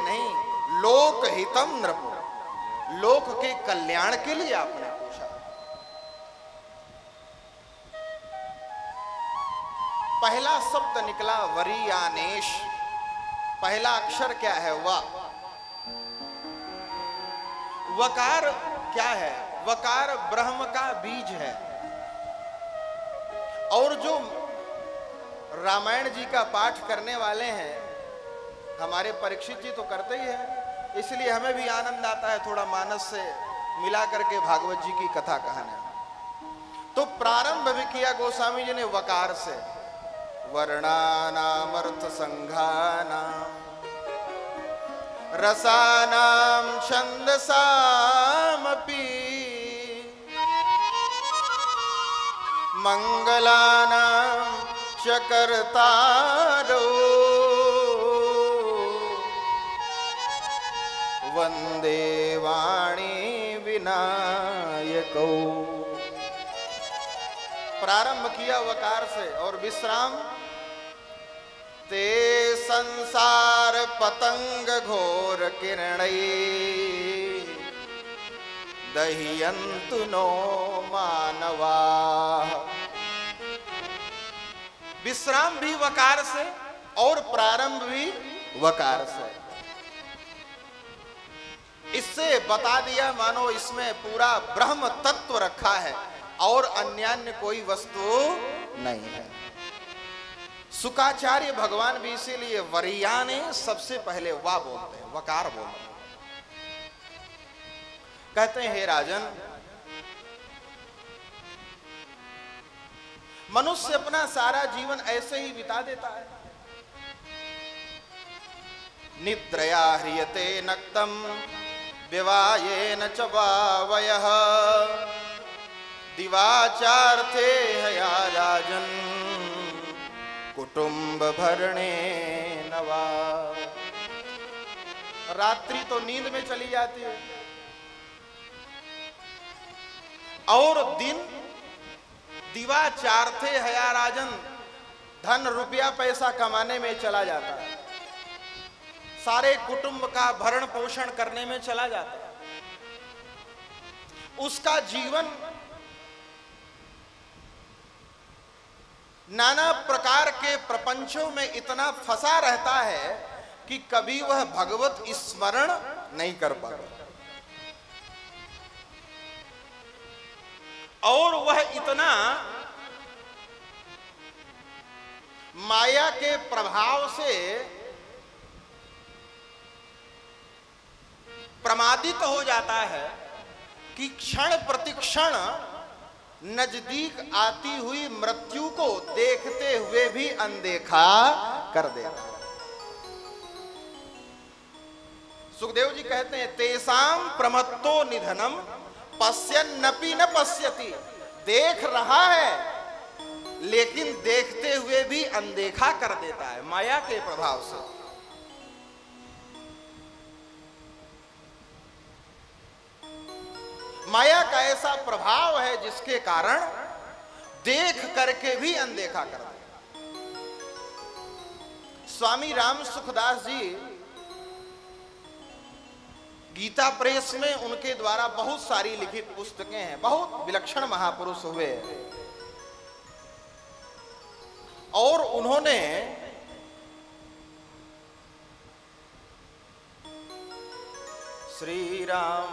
लिए नहीं, लोक हितम नृप, लोक के कल्याण के लिए आपने पूछा। पहला शब्द निकला वरीयानेश। पहला अक्षर क्या है? वा। वकार क्या है? वकार ब्रह्म का बीज है। और जो रामायण जी का पाठ करने वाले हैं, हमारे परीक्षित जी तो करते ही हैं, इसलिए हमें भी आनंद आता है थोड़ा मानस से मिला करके भागवत जी की कथा कहने। तो प्रारंभ भी किया गोस्वामी जी ने वकार से, वर्णानाम अर्थ संघानाम रसानाम छंदसामपि मंगलानाम च कर्तारो वंदे वाणी विनायको। प्रारंभ किया वकार से और विश्राम, ते संसार पतंग घोर किरणै दह्यन्तु नो मानवा। विश्राम भी वकार से और प्रारंभ भी वकार से। इससे बता दिया मानो इसमें पूरा ब्रह्म तत्व रखा है और अन्यान्य कोई वस्तु नहीं है। शुकाचार्य भगवान भी इसीलिए वरीयाने सबसे पहले वा बोलते हैं, वकार बोलते हैं। कहते हैं हे राजन, मनुष्य अपना सारा जीवन ऐसे ही बिता देता है। निद्रया ह्रियते नक्तम विवायेन च वावयः दिवाचार्थे हया राजन कुटुंब भरणे नवा। रात्रि तो नींद में चली जाती है और दिन दिवाचार्थे हया राजन, धन रुपया पैसा कमाने में चला जाता है, सारे कुटुंब का भरण पोषण करने में चला जाता है। उसका जीवन नाना प्रकार के प्रपंचों में इतना फंसा रहता है कि कभी वह भगवत स्मरण नहीं कर पाता और वह इतना माया के प्रभाव से प्रमादित हो जाता है कि क्षण प्रतिक्षण नजदीक आती हुई मृत्यु को देखते हुए भी अनदेखा कर देता। सुखदेव जी कहते हैं तेसाम प्रमत्तो निधनम पश्यन्नपि न पश्यति। देख रहा है लेकिन देखते हुए भी अनदेखा कर देता है माया के प्रभाव से। माया का ऐसा प्रभाव है जिसके कारण देख करके भी अनदेखा कर दे। स्वामी राम सुखदास जी गीता प्रेस में उनके द्वारा बहुत सारी लिखित पुस्तकें हैं, बहुत विलक्षण महापुरुष हुए और उन्होंने श्री राम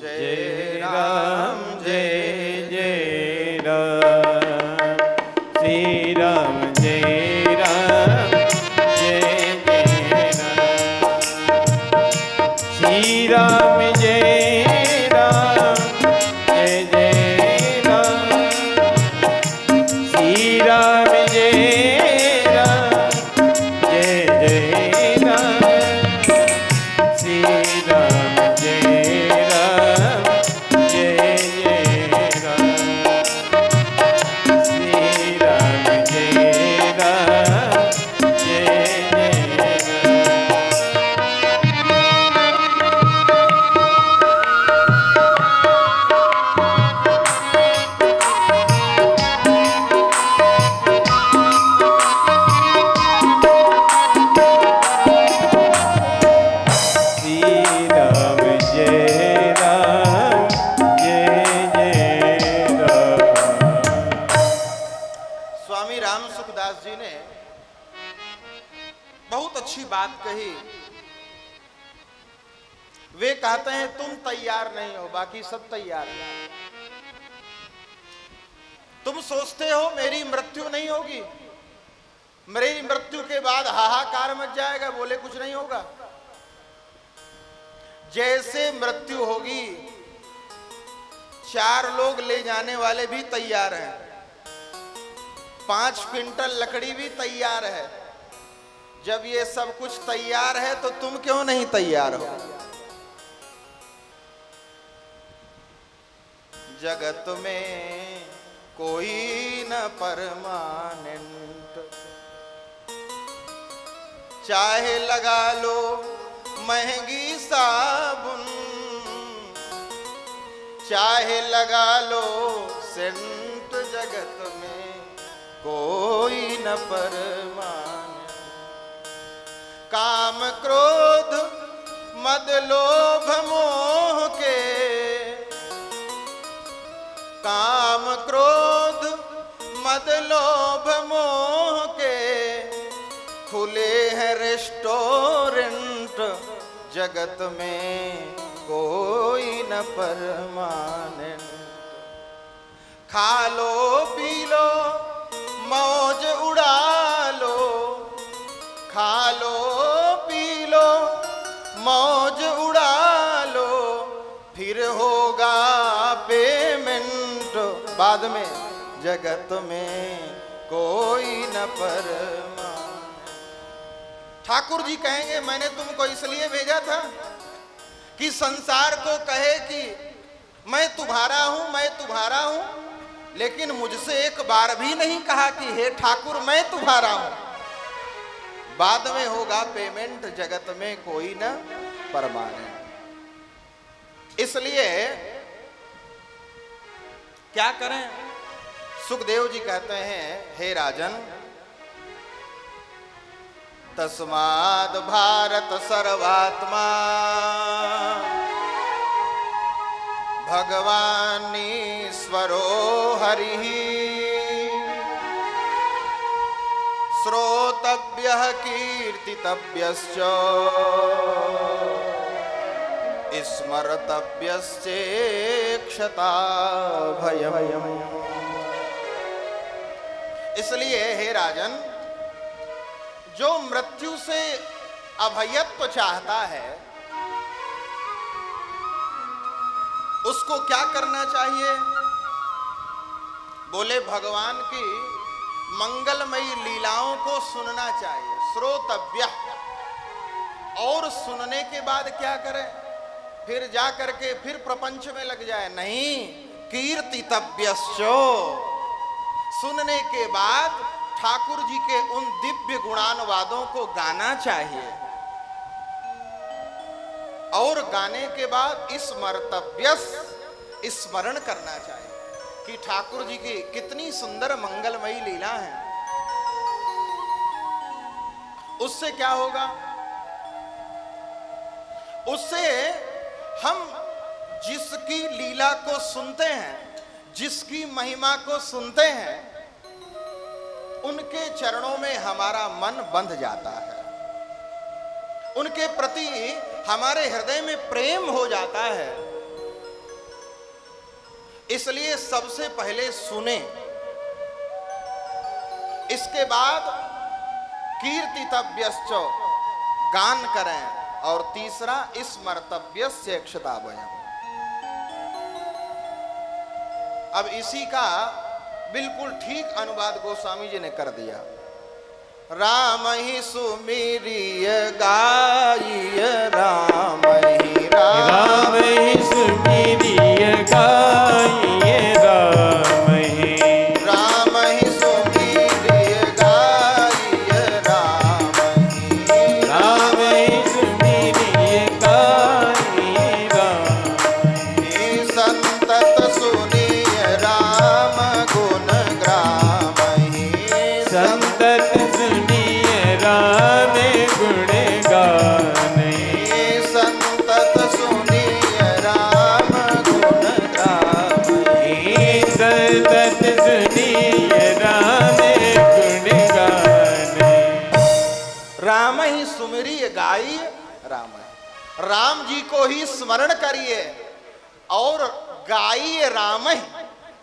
जय राम जय जय राम, श्री राम जय राम जय जय राम, श्री राम जय राम जय जय राम, श्री राम जय राम जय जय राम, श्री राम जय वे कहते हैं तुम तैयार नहीं हो, बाकी सब तैयार है। तुम सोचते हो मेरी मृत्यु नहीं होगी, मेरी मृत्यु के बाद हाहाकार मच जाएगा, बोले कुछ नहीं होगा। जैसे मृत्यु होगी 4 लोग ले जाने वाले भी तैयार हैं, 5 क्विंटल लकड़ी भी तैयार है। जब ये सब कुछ तैयार है तो तुम क्यों नहीं तैयार हो? जगत में कोई न परमानेंट, चाहे लगा लो महंगी साबुन, चाहे लगा लो सेंट, जगत में कोई न परमानेंट। काम क्रोध मद लोभ मोह के, काम क्रोध मद लोभ मोह के खुले हैं रेस्टोरेंट, जगत में कोई न परमानेंट। खा लो पी लो मौज उड़ा लो, खा लो पी लो मौज उड़ा लो, फिर होगा पेमेंट बाद में, जगत में कोई न परमानेंट। ठाकुर जी कहेंगे मैंने तुमको इसलिए भेजा था कि संसार को कहे कि मैं तुम्हारा हूं, मैं तुम्हारा हूं, लेकिन मुझसे एक बार भी नहीं कहा कि हे ठाकुर मैं तुम्हारा हूं। बाद में होगा पेमेंट, जगत में कोई न परमानेंट। इसलिए क्या करें? सुखदेव जी कहते हैं हे राजन, तस्माद् भारत सर्वात्मा भगवानीश्वरो हरिः, श्रोतव्यः कीर्तितव्यश्च स्मर्तव्यश्चेक्षता भयम्। इसलिए हे राजन, जो मृत्यु से अभयत्व चाहता है उसको क्या करना चाहिए? बोले भगवान की मंगलमयी लीलाओं को सुनना चाहिए, श्रोतव्य। और सुनने के बाद क्या करें? फिर जा करके फिर प्रपंच में लग जाए? नहीं, कीर्तितव्यश्चो, सुनने के बाद ठाकुर जी के उन दिव्य गुणानुवादों को गाना चाहिए, और गाने के बाद स्मर्तव्यस, स्मरण करना चाहिए कि ठाकुर जी की कितनी सुंदर मंगलमयी लीला है। उससे क्या होगा? उससे हम जिसकी लीला को सुनते हैं, जिसकी महिमा को सुनते हैं, उनके चरणों में हमारा मन बंध जाता है, उनके प्रति हमारे हृदय में प्रेम हो जाता है। इसलिए सबसे पहले सुने, इसके बाद कीर्तितव्यश्च, गान करें, और तीसरा स्मर्तव्यश्चेक्षता भयम्। अब इसी का बिल्कुल ठीक अनुवाद गोस्वामी जी ने कर दिया। राम ही सुमिरिय गाइय, राम ही सुमिरिय गाइय, राम ही सुमिरिय गाइय, राम ही सुमिरिय गाइय, राम ही संतत सुनिय राम गुण ग्राम ही, संतत सुनिय राम गुण गान, संतत सुनिय राम गुण ग्राम, संतत सुनिय राम गुण गान। राम ही सुमिरिय गाई, राम है। राम जी को ही स्मरण करिए और गाइए राम ही।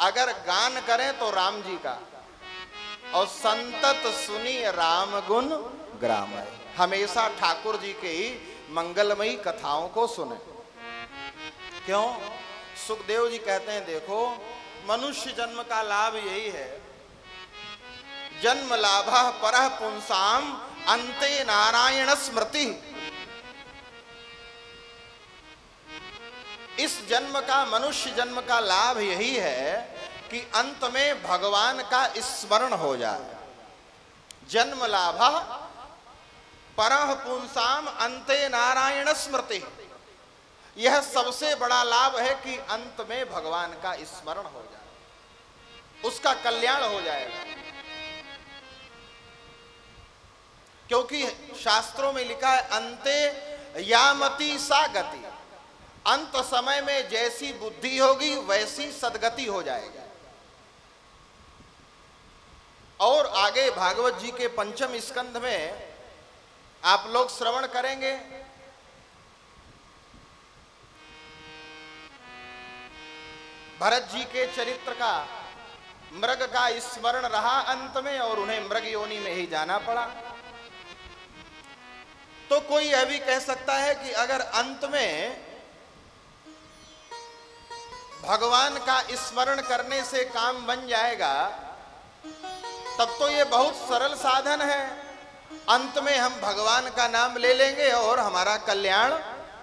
अगर गान करें तो राम जी का, और संतत सुनी राम गुण ग्रामय। हमेशा ठाकुर जी के ही मंगलमयी कथाओं को सुने। क्यों? सुखदेव जी कहते हैं देखो, मनुष्य जन्म का लाभ यही है, जन्म लाभः परः पुंसाम अन्ते नारायण स्मृति। इस जन्म का, मनुष्य जन्म का लाभ यही है कि अंत में भगवान का स्मरण हो जाए। जन्म लाभः परः पुंसाम अन्ते नारायण स्मृति। यह सबसे बड़ा लाभ है कि अंत में भगवान का स्मरण हो जाए, उसका कल्याण हो जाएगा। क्योंकि शास्त्रों में लिखा है अंते यामति सा गति। अंत समय में जैसी बुद्धि होगी वैसी सद्गति हो जाएगी। और आगे भागवत जी के 5वें स्कंध में आप लोग श्रवण करेंगे, भरत जी के चरित्र का, मृग का स्मरण रहा अंत में और उन्हें मृग योनि में ही जाना पड़ा। तो कोई यह भी कह सकता है कि अगर अंत में भगवान का स्मरण करने से काम बन जाएगा तब तो ये बहुत सरल साधन है, अंत में हम भगवान का नाम ले लेंगे और हमारा कल्याण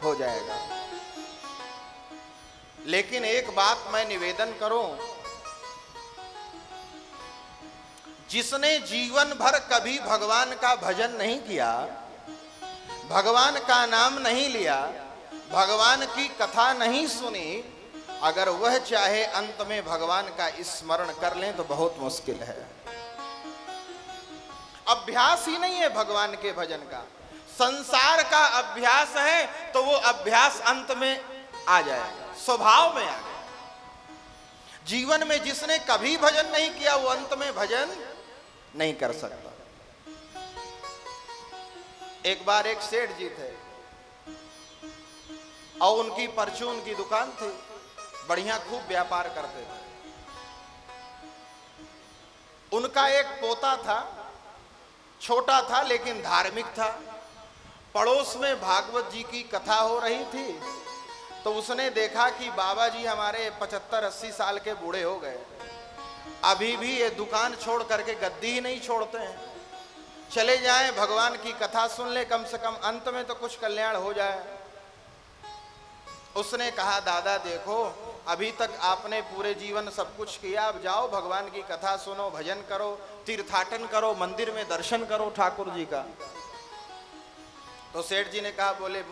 हो जाएगा। लेकिन एक बात मैं निवेदन करूं, जिसने जीवन भर कभी भगवान का भजन नहीं किया, भगवान का नाम नहीं लिया, भगवान की कथा नहीं सुनी, अगर वह चाहे अंत में भगवान का स्मरण कर लें तो बहुत मुश्किल है। अभ्यास ही नहीं है भगवान के भजन का, संसार का अभ्यास है, तो वो अभ्यास अंत में आ जाएगा, स्वभाव में आ जाएगा। जीवन में जिसने कभी भजन नहीं किया वो अंत में भजन नहीं कर सकता। एक बार एक सेठ जी थे और उनकी परचून की दुकान थी, बढ़िया खूब व्यापार करते थे। उनका एक पोता था, छोटा था लेकिन धार्मिक था। पड़ोस में भागवत जी की कथा हो रही थी तो उसने देखा कि बाबा जी हमारे 75-80 साल के बूढ़े हो गए, अभी भी ये दुकान छोड़ करके गद्दी ही नहीं छोड़ते हैं। चले जाएं, भगवान की कथा सुन ले, कम से कम अंत में तो कुछ कल्याण हो जाए। उसने कहा दादा देखो, अभी तक आपने पूरे जीवन सब कुछ किया, अब जाओ भगवान की कथा सुनो, भजन करो, तीर्थाटन करो, मंदिर में दर्शन करो ठाकुर जी का। तो सेठ जी ने कहा, बोले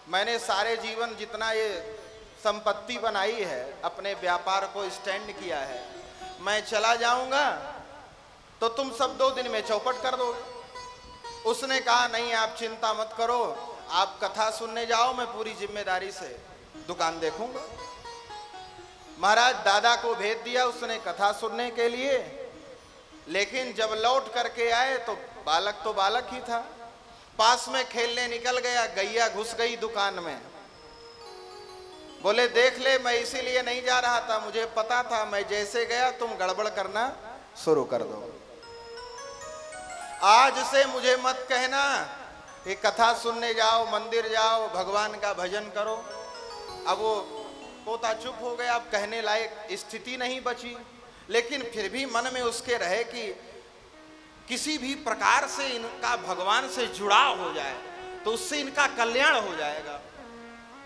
मैंने सारे जीवन जितना ये संपत्ति बनाई है, अपने व्यापार को स्टैंड किया है, मैं चला जाऊंगा तो तुम सब 2 दिन में चौपट कर दोगे। उसने कहा नहीं, आप चिंता मत करो, आप कथा सुनने जाओ, मैं पूरी जिम्मेदारी से दुकान देखूंगा। महाराज दादा को भेज दिया उसने कथा सुनने के लिए, लेकिन जब लौट करके आए तो बालक ही था। पास में खेलने निकल गया, गैया घुस गई दुकान में। बोले देख ले, मैं इसीलिए नहीं जा रहा था, मुझे पता था मैं जैसे गया तुम गड़बड़ करना शुरू कर दो। आज से मुझे मत कहना कि कथा सुनने जाओ, मंदिर जाओ, भगवान का भजन करो। अब वो पोता चुप हो गया, अब कहने लायक स्थिति नहीं बची, लेकिन फिर भी मन में उसके रहे कि किसी भी प्रकार से इनका भगवान से जुड़ाव हो जाए तो उससे इनका कल्याण हो जाएगा,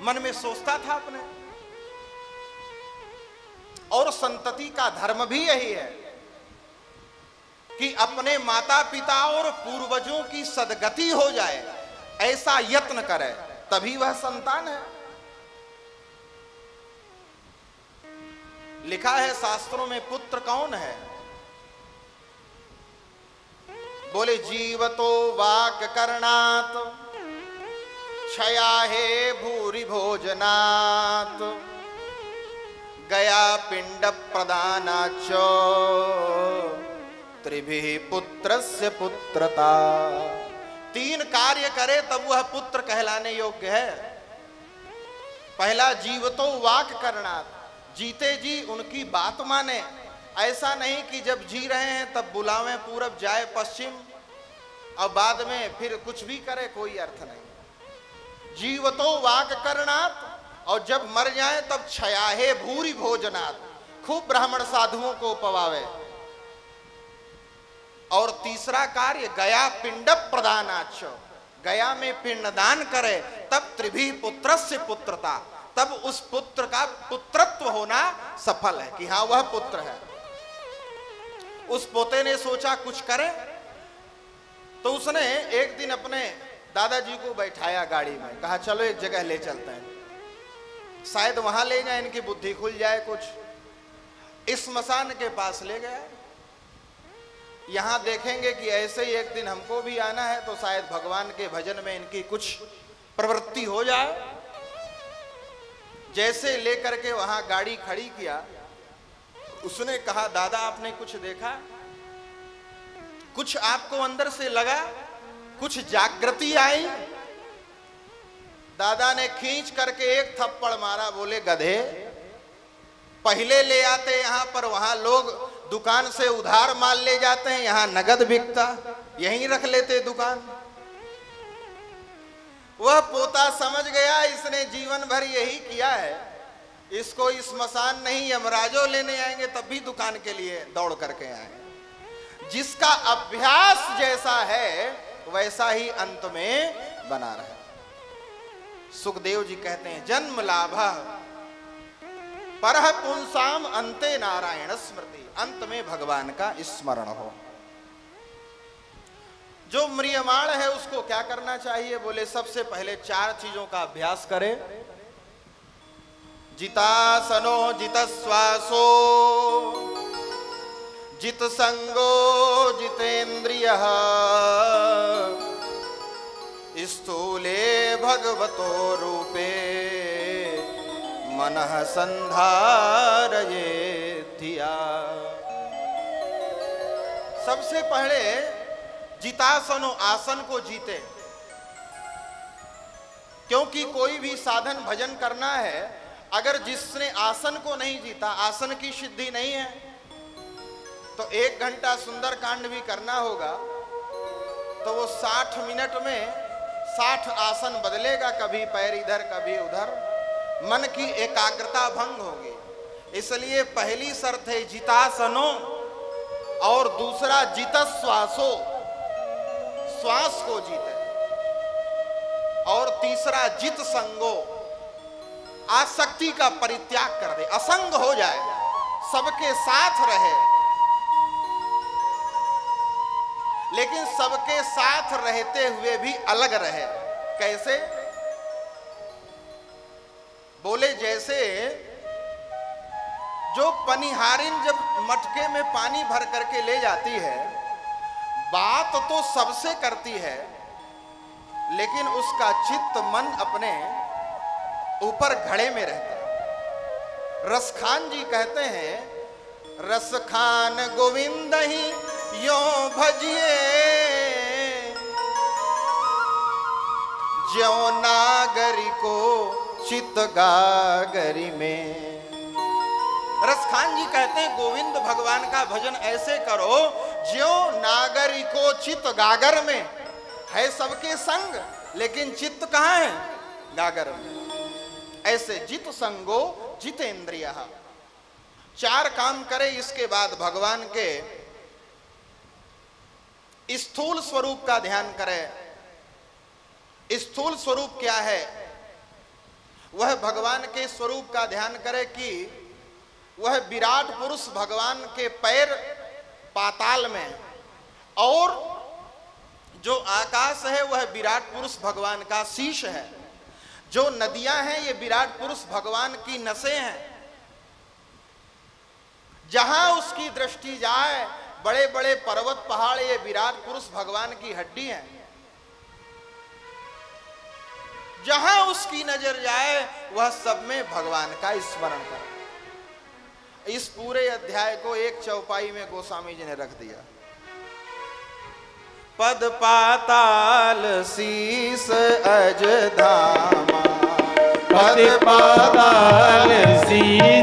मन में सोचता था अपने। और संतति का धर्म भी यही है कि अपने माता पिता और पूर्वजों की सद्गति हो जाए, ऐसा यत्न करे, तभी वह संतान है। लिखा है शास्त्रों में, पुत्र कौन है? बोले जीवतो वाक करणात क्षया हे भूरि भोजनात् गया पिंड प्रदानाच त्रिभिः पुत्रस्य पुत्रता 3 कार्य करे तब वह पुत्र कहलाने योग्य है। पहला, जीवतो वाक करना, जीते जी उनकी बात माने। ऐसा नहीं कि जब जी रहे हैं तब बुलावें पूरब जाए पश्चिम और बाद में फिर कुछ भी करे, कोई अर्थ नहीं। जीवतो वाक करनात्, और जब मर जाए तब छयाहे भूरी भोजनात्, खूब ब्राह्मण साधुओं को उपवावे। और तीसरा कार्य, गया पिंड प्रदानाच, गया में पिंडदान करे, तब त्रिभी पुत्रस्य पुत्रता, तब उस पुत्र का पुत्रत्व होना सफल है कि हाँ वह पुत्र है। उस पोते ने सोचा कुछ करे, तो उसने एक दिन अपने दादाजी को बैठाया गाड़ी में, कहा चलो एक जगह ले चलते हैं, शायद वहां ले जाए इनकी बुद्धि खुल जाए कुछ। इस स्मशान के पास ले गया, यहां देखेंगे कि ऐसे ही एक दिन हमको भी आना है, तो शायद भगवान के भजन में इनकी कुछ प्रवृत्ति हो जाए। जैसे लेकर के वहां गाड़ी खड़ी किया, उसने कहा दादा आपने कुछ देखा, कुछ आपको अंदर से लगा, कुछ जागृति आई? दादा ने खींच करके एक थप्पड़ मारा, बोले गधे, पहले ले आते यहां पर, वहां लोग दुकान से उधार माल ले जाते हैं, यहां नगद बिकता, यहीं रख लेते दुकान। वह पोता समझ गया इसने जीवन भर यही किया है, इसको इस स्मशान नहीं यमराजो लेने आएंगे तब भी दुकान के लिए दौड़ करके आए। जिसका अभ्यास जैसा है वैसा ही अंत में बना रहे। सुखदेव जी कहते हैं जन्म लाभ परह पुंसाम अंते नारायण स्मृति, अंत में भगवान का स्मरण हो। जो म्रियमाण है उसको क्या करना चाहिए? बोले सबसे पहले 4 चीजों का अभ्यास करे। जितासनो जितश्वासो जित संगो जितेन्द्रियः स्थूले भगवतो रूपे मनः संधारयेत् धिया। सबसे पहले जितासनो, आसन को जीते, क्योंकि कोई भी साधन भजन करना है, अगर जिसने आसन को नहीं जीता, आसन की सिद्धि नहीं है, तो 1 घंटा सुंदरकांड भी करना होगा तो वो 60 मिनट में 60 आसन बदलेगा, कभी पैर इधर कभी उधर, मन की एकाग्रता भंग होगी। इसलिए पहली शर्त है जितासनो, और दूसरा जितश्वासो, श्वास को जीते, और तीसरा जित संगो, आसक्ति का परित्याग कर दे, असंग हो जाए, सबके साथ रहे, लेकिन सबके साथ रहते हुए भी अलग रहे। कैसे? बोले जैसे जो पनिहारिन जब मटके में पानी भर करके ले जाती है, बात तो सबसे करती है, लेकिन उसका चित्त मन अपने ऊपर घड़े में रहता है। रसखान जी कहते हैं रसखान गोविंद ही यो भजिए ज्यों नागरी को चित गागरी में। रसखान जी कहते हैं गोविंद भगवान का भजन ऐसे करो ज्यों नागरी को चित गागर में है, सबके संग, लेकिन चित्त कहाँ है? गागर में। ऐसे जित संगो जितेन्द्रिय। 4 काम करे, इसके बाद भगवान के स्थूल स्वरूप का ध्यान करे। स्थूल स्वरूप क्या है? वह भगवान के स्वरूप का ध्यान करे कि वह विराट पुरुष भगवान के पैर पाताल में, और जो आकाश है वह विराट पुरुष भगवान का शीश है, जो नदियां हैं ये विराट पुरुष भगवान की नसें हैं। जहां उसकी दृष्टि जाए, बड़े बड़े पर्वत पहाड़ ये विराट पुरुष भगवान की हड्डी हैं। जहां उसकी नजर जाए वह सब में भगवान का स्मरण करे। इस पूरे अध्याय को एक चौपाई में गोस्वामी जी ने रख दिया। पद पाताल शीस अज धामा, पद पाताल शीस